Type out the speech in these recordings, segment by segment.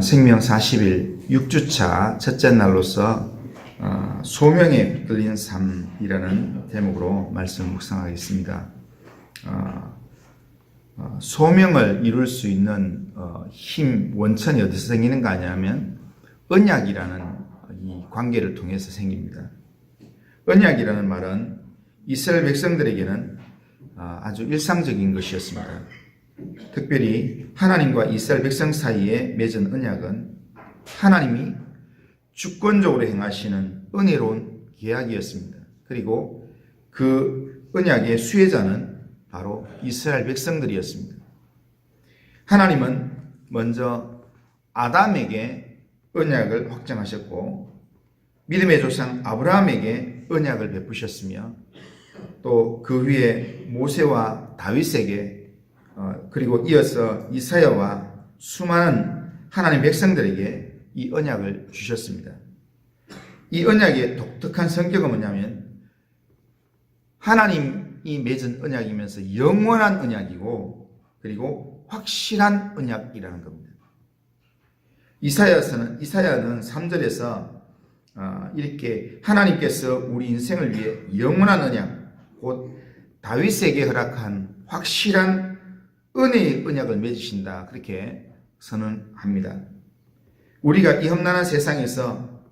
생명 40일 6주차 첫째 날로서 소명에 붙들린 삶이라는 제목으로 말씀을 묵상하겠습니다. 소명을 이룰 수 있는 힘, 원천이 어디서 생기는가 하냐면 언약이라는 이 관계를 통해서 생깁니다. 언약이라는 말은 이스라엘 백성들에게는 아주 일상적인 것이었습니다. 특별히 하나님과 이스라엘 백성 사이에 맺은 언약은 하나님이 주권적으로 행하시는 은혜로운 계약이었습니다. 그리고 그 언약의 수혜자는 바로 이스라엘 백성들이었습니다. 하나님은 먼저 아담에게 언약을 확정하셨고 믿음의 조상 아브라함에게 언약을 베푸셨으며 또 그 위에 모세와 다윗에게 그리고 이어서 이사야와 수많은 하나님 백성들에게 이 언약을 주셨습니다. 이 언약의 독특한 성격은 뭐냐면 하나님이 맺은 언약이면서 영원한 언약이고 그리고 확실한 언약이라는 겁니다. 이사야는 3절에서 이렇게 하나님께서 우리 인생을 위해 영원한 언약, 곧 다윗에게 허락한 확실한 은혜의 언약을 맺으신다. 그렇게 선언합니다. 우리가 이 험난한 세상에서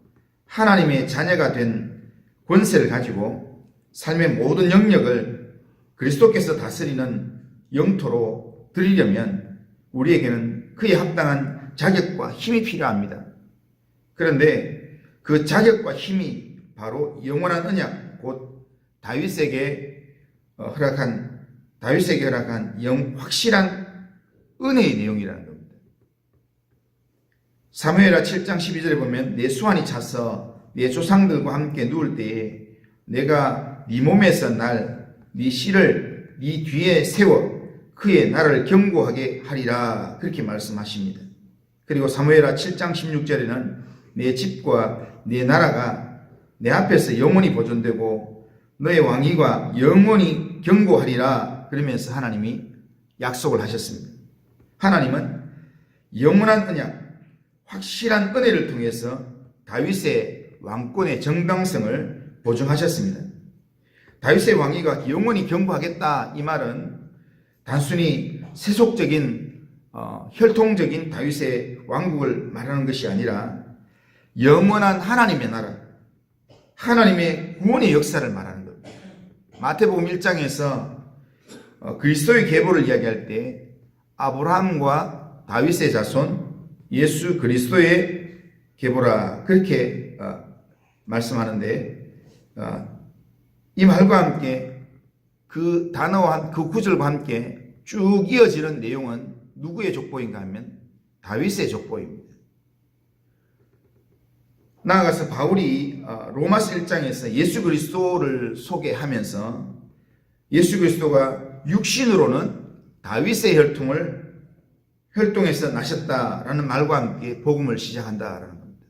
하나님의 자녀가 된 권세를 가지고 삶의 모든 영역을 그리스도께서 다스리는 영토로 드리려면 우리에게는 그에 합당한 자격과 힘이 필요합니다. 그런데 그 자격과 힘이 바로 영원한 언약, 곧 다윗에게 허락한 확실한 은혜의 내용이라는 겁니다. 사무엘하 7장 12절에 보면 내 수완이 차서 내 조상들과 함께 누울 때에 내가 네 몸에서 네 씨를 네 뒤에 세워 그의 나를 견고하게 하리라 그렇게 말씀하십니다. 그리고 사무엘하 7장 16절에는 내 집과 내 나라가 내 앞에서 영원히 보존되고 너의 왕위가 영원히 견고하리라 그러면서 하나님이 약속을 하셨습니다. 하나님은 영원한 언약, 확실한 은혜를 통해서 다윗의 왕권의 정당성을 보증하셨습니다. 다윗의 왕위가 영원히 견고하겠다 이 말은 단순히 세속적인 혈통적인 다윗의 왕국을 말하는 것이 아니라 영원한 하나님의 나라, 하나님의 구원의 역사를 말하는 겁니다. 마태복음 1장에서 그리스도의 계보를 이야기할 때 아브라함과 다윗의 자손 예수 그리스도의 계보라 그렇게 말씀하는데 이 말과 함께 그 단어와 그 구절과 함께 쭉 이어지는 내용은 누구의 족보인가 하면 다윗의 족보입니다. 나아가서 바울이 로마서 1장에서 예수 그리스도를 소개하면서 예수 그리스도가 육신으로는 다윗의 혈통에서 나셨다라는 말과 함께 복음을 시작한다라는 겁니다.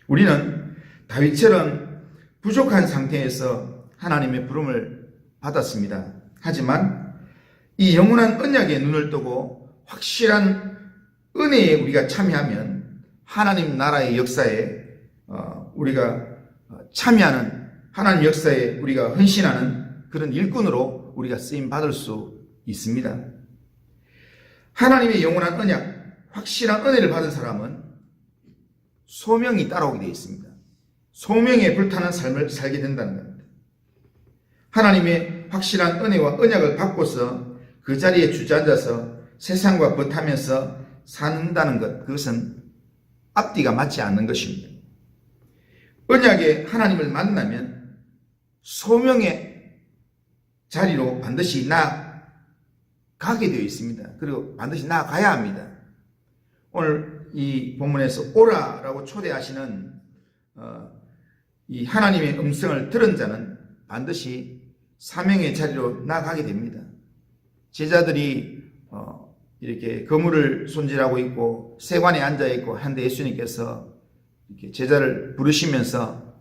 우리는 다윗처럼 부족한 상태에서 하나님의 부름을 받았습니다. 하지만 이 영원한 언약에 눈을 뜨고 확실한 은혜에 우리가 참여하면 하나님 나라의 역사에 우리가 참여하는 하나님 역사에 우리가 헌신하는 그런 일꾼으로 우리가 쓰임 받을 수 있습니다. 하나님의 영원한 언약, 확실한 은혜를 받은 사람은 소명이 따라오게 되어 있습니다. 소명에 불타는 삶을 살게 된다는 겁니다. 하나님의 확실한 은혜와 언약을 받고서 그 자리에 주저앉아서 세상과 버타면서 산다는 것, 그것은 앞뒤가 맞지 않는 것입니다. 언약의 하나님을 만나면 소명의 자리로 반드시 나아가게 되어 있습니다. 그리고 반드시 나아가야 합니다. 오늘 이 본문에서 오라라고 초대하시는 이 하나님의 음성을 들은 자는 반드시 사명의 자리로 나아가게 됩니다. 제자들이 이렇게 거물을 손질하고 있고 세관에 앉아 있고 한데 예수님께서 이렇게 제자를 부르시면서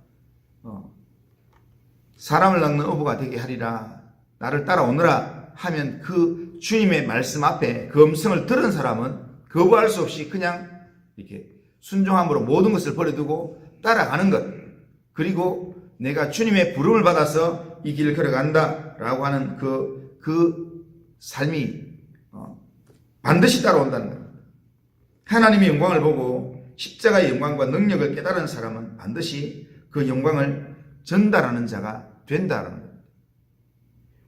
사람을 낚는 어부가 되게 하리라 나를 따라오너라 하면 그 주님의 말씀 앞에 그 음성을 들은 사람은 거부할 수 없이 그냥 이렇게 순종함으로 모든 것을 버려두고 따라가는 것. 그리고 내가 주님의 부름을 받아서 이 길을 걸어간다라고 하는 그 삶이 반드시 따라온다는 것. 하나님의 영광을 보고 십자가의 영광과 능력을 깨달은 사람은 반드시 그 영광을 전달하는 자가 된다는 것.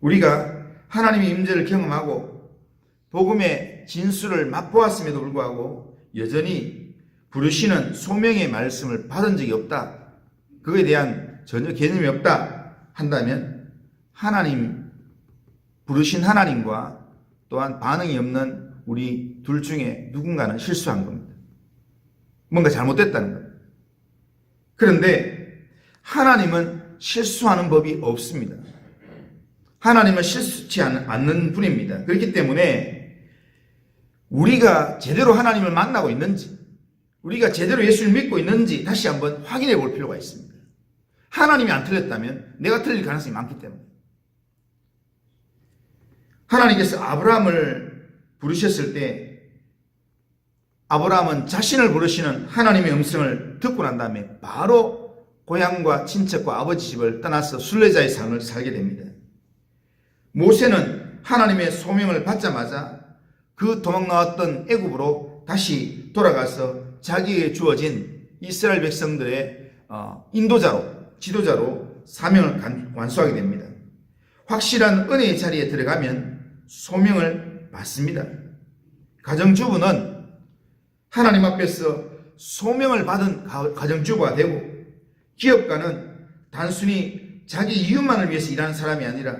우리가 하나님의 임재를 경험하고 복음의 진수를 맛보았음에도 불구하고 여전히 부르시는 소명의 말씀을 받은 적이 없다. 그거에 대한 전혀 개념이 없다 한다면 하나님, 부르신 하나님과 또한 반응이 없는 우리 둘 중에 누군가는 실수한 겁니다. 뭔가 잘못됐다는 겁니다. 그런데 하나님은 실수하는 법이 없습니다. 하나님은 실수치 않는 분입니다. 그렇기 때문에 우리가 제대로 하나님을 만나고 있는지, 우리가 제대로 예수를 믿고 있는지 다시 한번 확인해 볼 필요가 있습니다. 하나님이 안 틀렸다면 내가 틀릴 가능성이 많기 때문에. 하나님께서 아브라함을 부르셨을 때 아브라함은 자신을 부르시는 하나님의 음성을 듣고 난 다음에 바로 고향과 친척과 아버지 집을 떠나서 순례자의 삶을 살게 됩니다. 모세는 하나님의 소명을 받자마자 그 도망 나왔던 애굽으로 다시 돌아가서 자기에게 주어진 이스라엘 백성들의 인도자로, 지도자로 사명을 완수하게 됩니다. 확실한 은혜의 자리에 들어가면 소명을 받습니다. 가정주부는 하나님 앞에서 소명을 받은 가정주부가 되고, 기업가는 단순히 자기 이웃만을 위해서 일하는 사람이 아니라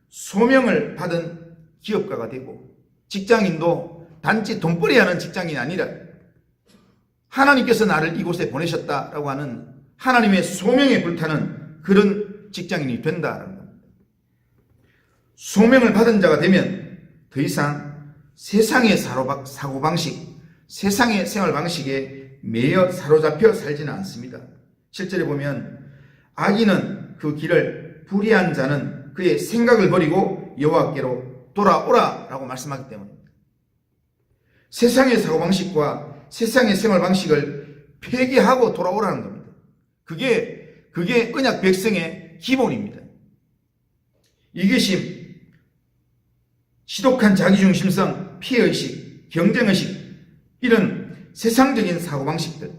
소명을 받은 기업가가 되고, 직장인도 단지 돈벌이 하는 직장인이 아니라 하나님께서 나를 이곳에 보내셨다라고 하는 하나님의 소명에 불타는 그런 직장인이 된다는 겁니다. 소명을 받은 자가 되면 더 이상 세상의 사고방식, 세상의 생활방식에 매여 사로잡혀 살지는 않습니다. 실제로 보면 악인은 그 길을, 불의한 자는 그의 생각을 버리고 여호와께로 돌아오라라고 말씀하기 때문입니다. 세상의 사고방식과 세상의 생활방식을 폐기하고 돌아오라는 겁니다. 그게 언약 백성의 기본입니다. 이기심, 지독한 자기중심성, 피해의식, 경쟁의식, 이런 세상적인 사고방식들,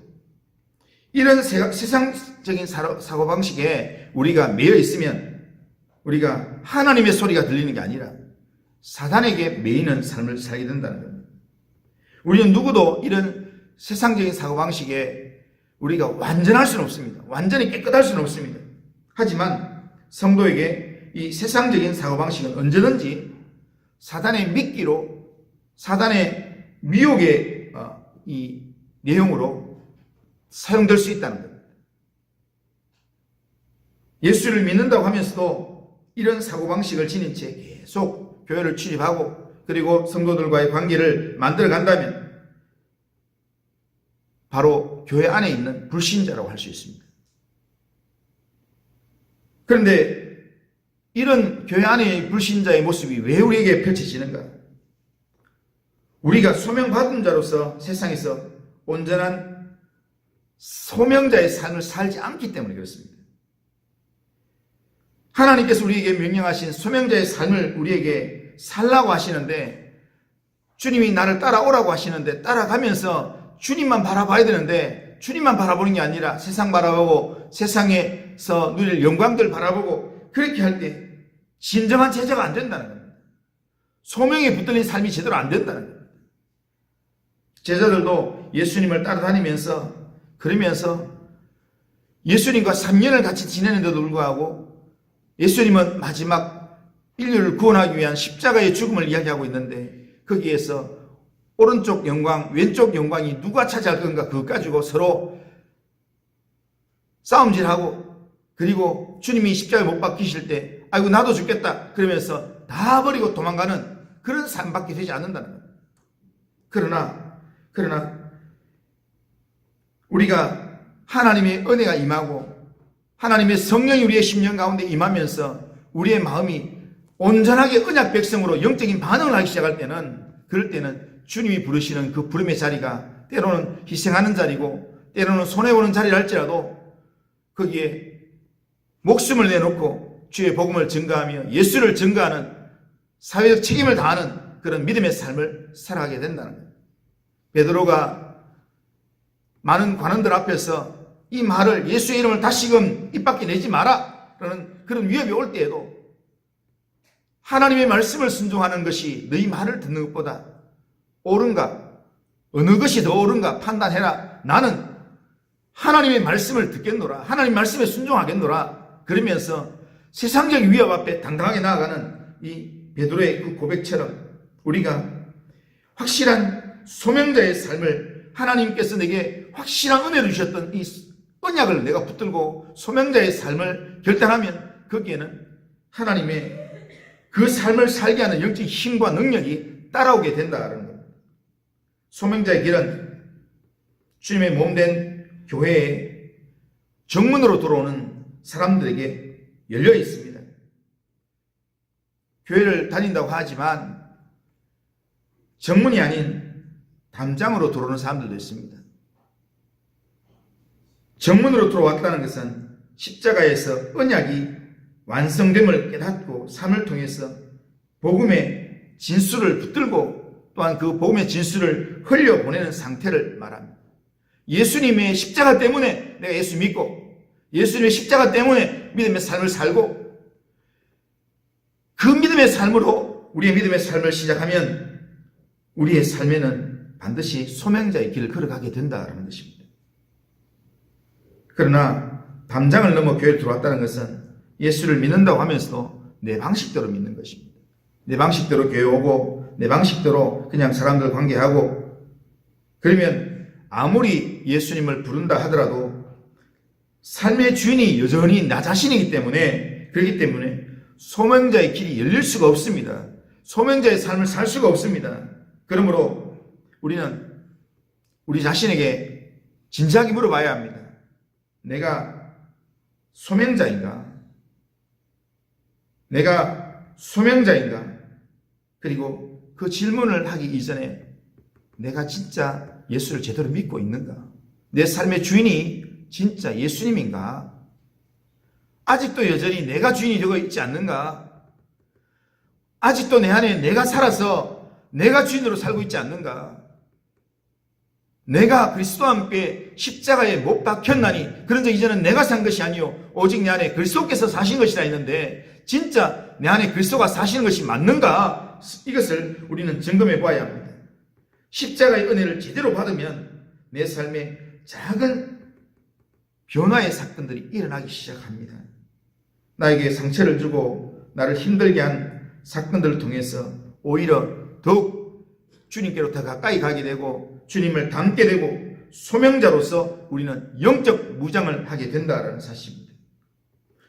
이런 세상적인 사고방식에 우리가 매여 있으면 우리가 하나님의 소리가 들리는 게 아니라 사단에게 매이는 삶을 살게 된다는 겁니다. 우리는 누구도 이런 세상적인 사고방식에 우리가 완전할 수는 없습니다. 완전히 깨끗할 수는 없습니다. 하지만 성도에게 이 세상적인 사고방식은 언제든지 사단의 미끼로, 사단의 미혹의 이 내용으로 사용될 수 있다는 겁니다. 예수를 믿는다고 하면서도 이런 사고방식을 지닌 채 계속 교회를 출입하고 그리고 성도들과의 관계를 만들어 간다면 바로 교회 안에 있는 불신자라고 할 수 있습니다. 그런데 이런 교회 안의 불신자의 모습이 왜 우리에게 펼쳐지는가? 우리가 소명받은 자로서 세상에서 온전한 소명자의 삶을 살지 않기 때문에 그렇습니다. 하나님께서 우리에게 명령하신 소명자의 삶을 우리에게 살라고 하시는데, 주님이 나를 따라오라고 하시는데 따라가면서 주님만 바라봐야 되는데 주님만 바라보는 게 아니라 세상 바라보고 세상에서 누릴 영광들 바라보고 그렇게 할 때 진정한 제자가 안 된다는 겁니다. 소명에 붙들린 삶이 제대로 안 된다는 겁니다. 제자들도 예수님을 따라다니면서 그러면서 예수님과 3년을 같이 지내는데도 불구하고 예수님은 마지막 인류를 구원하기 위한 십자가의 죽음을 이야기하고 있는데 거기에서 오른쪽 영광, 왼쪽 영광이 누가 차지할 건가 그것 가지고 서로 싸움질하고, 그리고 주님이 십자가에 못 박히실 때 아이고 나도 죽겠다 그러면서 다 버리고 도망가는 그런 삶밖에 되지 않는다는 겁니다. 그러나 우리가 하나님의 은혜가 임하고 하나님의 성령이 우리의 심령 가운데 임하면서 우리의 마음이 온전하게 언약 백성으로 영적인 반응을 하기 시작할 때는, 그럴 때는 주님이 부르시는 그 부름의 자리가 때로는 희생하는 자리고 때로는 손해보는 자리를 할지라도 거기에 목숨을 내놓고 주의 복음을 증거하며 예수를 증거하는 사회적 책임을 다하는 그런 믿음의 삶을 살아가게 된다는 거예요. 베드로가 많은 관원들 앞에서 이 말을 예수의 이름을 다시금 입 밖에 내지 마라 라는 그런 위협이 올 때에도 하나님의 말씀을 순종하는 것이 너희 말을 듣는 것보다 옳은가, 어느 것이 더 옳은가 판단해라. 나는 하나님의 말씀을 듣겠노라, 하나님 말씀에 순종하겠노라. 그러면서 세상적 위협 앞에 당당하게 나아가는 이 베드로의 그 고백처럼 우리가 확실한 소명자의 삶을, 하나님께서 내게 확실한 은혜를 주셨던 이 언약을 내가 붙들고 소명자의 삶을 결단하면 거기에는 하나님의 그 삶을 살게 하는 영적 힘과 능력이 따라오게 된다는 겁니다. 소명자의 길은 주님의 몸된 교회에 정문으로 들어오는 사람들에게 열려 있습니다. 교회를 다닌다고 하지만 정문이 아닌 담장으로 들어오는 사람들도 있습니다. 정문으로 들어왔다는 것은 십자가에서 언약이 완성됨을 깨닫고 삶을 통해서 복음의 진수를 붙들고 또한 그 복음의 진수를 흘려보내는 상태를 말합니다. 예수님의 십자가 때문에 내가 예수 믿고 예수님의 십자가 때문에 믿음의 삶을 살고 그 믿음의 삶으로 우리의 믿음의 삶을 시작하면 우리의 삶에는 반드시 소명자의 길을 걸어가게 된다는 것입니다. 그러나 담장을 넘어 교회에 들어왔다는 것은 예수를 믿는다고 하면서도 내 방식대로 믿는 것입니다. 내 방식대로 교회 오고 내 방식대로 그냥 사람들 관계하고 그러면 아무리 예수님을 부른다 하더라도 삶의 주인이 여전히 나 자신이기 때문에 그렇기 때문에 소명자의 길이 열릴 수가 없습니다. 소명자의 삶을 살 수가 없습니다. 그러므로 우리는 우리 자신에게 진지하게 물어봐야 합니다. 내가 소명자인가? 내가 소명자인가? 그리고 그 질문을 하기 이전에 내가 진짜 예수를 제대로 믿고 있는가? 내 삶의 주인이 진짜 예수님인가? 아직도 여전히 내가 주인이 되고 있지 않는가? 아직도 내 안에 내가 살아서 내가 주인으로 살고 있지 않는가? 내가 그리스도와 함께 십자가에 못 박혔나니 그런즉 이제는 내가 산 것이 아니요 오직 내 안에 그리스도께서 사신 것이라 했는데 진짜 내 안에 그리스도가 사시는 것이 맞는가? 이것을 우리는 점검해 봐야 합니다. 십자가의 은혜를 제대로 받으면 내 삶에 작은 변화의 사건들이 일어나기 시작합니다. 나에게 상처를 주고 나를 힘들게 한 사건들을 통해서 오히려 더욱 주님께로 더 가까이 가게 되고 주님을 닮게 되고 소명자로서 우리는 영적 무장을 하게 된다는 사실입니다.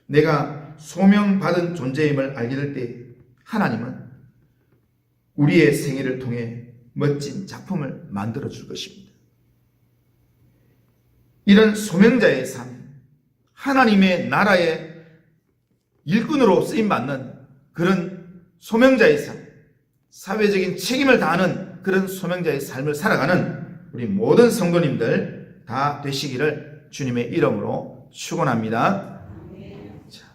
내가 소명받은 존재임을 알게 될 때 하나님은 우리의 생애를 통해 멋진 작품을 만들어 줄 것입니다. 이런 소명자의 삶, 하나님의 나라의 일꾼으로 쓰임받는 그런 소명자의 삶, 사회적인 책임을 다하는 그런 소명자의 삶을 살아가는 우리 모든 성도님들 다 되시기를 주님의 이름으로 축원합니다. 자,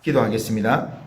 기도하겠습니다.